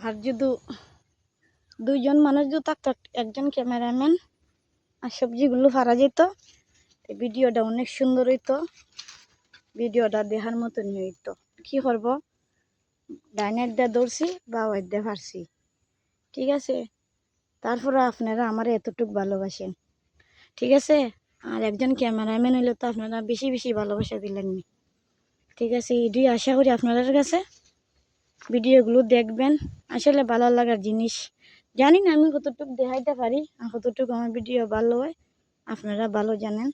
আর যদি দুইজন মানুষ যদি থাকতো, একজন ক্যামেরাম্যান আর সবজিগুলো পারা যেত, ভিডিওটা অনেক সুন্দর হইতো, ভিডিওটা দেখার মতনই হইতো। কি করবো, ডাইনের দিয়ে ধরছি বা ওয়ের দিয়ে পারছি, ঠিক আছে। তারপরে আপনারা আমার এতটুকু ভালোবাসেন, ঠিক আছে। আর একজন ক্যামেরাম্যান হইলে তো আপনারা বেশি বেশি ভালোবাসা দিলেন, ঠিক আছে। এটাই আশা করি আপনাদের কাছে। ভিডিওগুলো দেখবেন, আসলে ভালো লাগার জিনিস। জানি না আমি কতটুকু দেখাইতে পারি আর কতটুকু আমার ভিডিও ভালো হয়, আপনারা ভালো জানেন।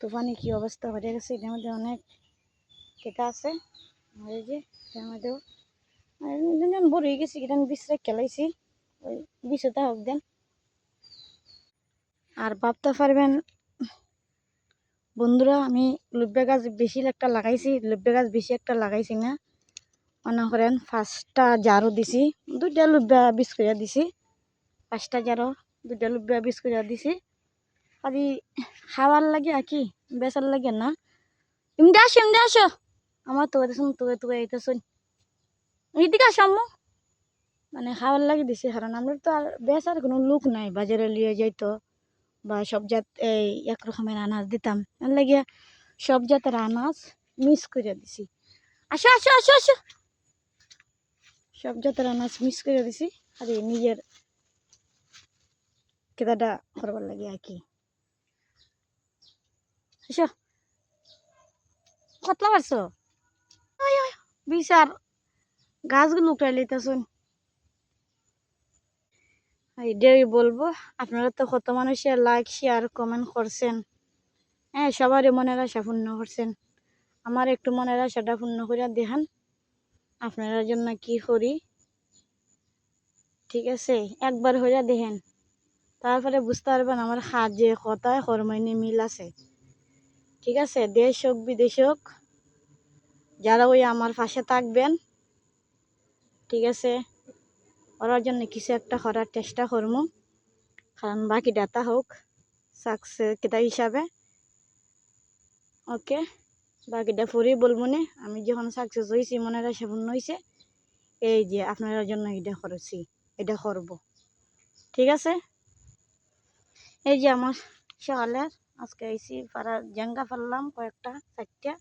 তুফানি কি অবস্থা হয়ে গেছে, এটার মধ্যে অনেক কেটা আছে। আর এই যে এটার মধ্যেও বড় হয়ে গেছি, এটা বিশ্রে খেলাইছি, ওই বিষটা হোক দেন। আর ভাবতে পারবেন বন্ধুরা, আমি লুব্বে গাছ বেশি একটা লাগাইছি, লুব্বে গাছ বেশি একটা লাগাইছি না। মনে করেন 5টা জারও দিছি, 2টা লুব্বা বীজ করে দিছি। 5টা জারও 2টা লুব্বা বীজ করে দিছি। খালি খাওয়ার লাগে আর কি, বেচার লাগে না। এমনি আসো আমার তো তুই এইতেছুন, এইদিকে আসো আম্মু। মানে খাওয়ার লাগে দিছি, কারণ আমরা তো আর বেচার কোনো লোক নাই, বাজারে লিয়ে যাইতো বা সব জাত এই এক রকমের আনাজ দিতাম, এর লাগিয়া সব জাতের আনাজ মিক্স করে দিছি। আসো আসো আসো আসো, সব জাতের আনাজ মিক্স করে দিছি। আর নিজের কেদাটা করবার লাগে আর কি। আসো, কতলা পারছো বিচার গাছগুলো উঠাই লইতেছুন। এটাই বলবো, আপনারা তো কত মানুষের লাইক শেয়ার কমেন্ট করছেন, হ্যাঁ সবারই মনের আশা পূর্ণ করছেন। আমার একটু মনের আশাটা পূর্ণ করে দেখান, আপনার জন্য কি করি, ঠিক আছে। একবার হইয়া দেখেন, তারপরে বুঝতে পারবেন আমার কাজে কথায় কর্মে মিল আছে, ঠিক আছে। দেশ হোক বিদেশ হোক, যারা ওই আমার পাশে থাকবেন, ঠিক আছে, ওরার জন্য কিছু একটা করার চেষ্টা করবো। কারণ বাকি ডাটা হোক সাকসেস কেটা হিসাবে, ওকে। বাকিটা পরেই বলবো না, আমি যখন সাকসেস হয়েছি, মনের আশা পূর্ণ হয়েছে, এই যে আপনার জন্য এটা করেছি, এটা করবো, ঠিক আছে। এই যে আমার সকালের আজকে আইসি পাড়া জাঙ্গা ফেললাম কয়েকটা 4টা,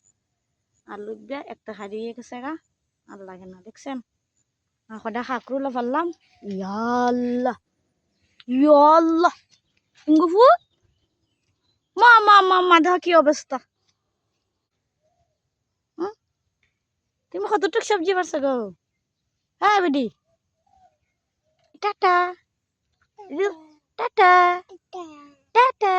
আর লুকবে একটা হারিয়ে গেছে গা, আর লাগে না, দেখছেন। আর কটা খাকরুলা ফেললাম, ইয়াল্লাহ ইয়াল্লাহ গুফু, মা মা মা মা দেখো কি অবস্থা। তুমি কতটুক সবজি পারছো গো, হ্যাঁ বেডি। Tata tata tata.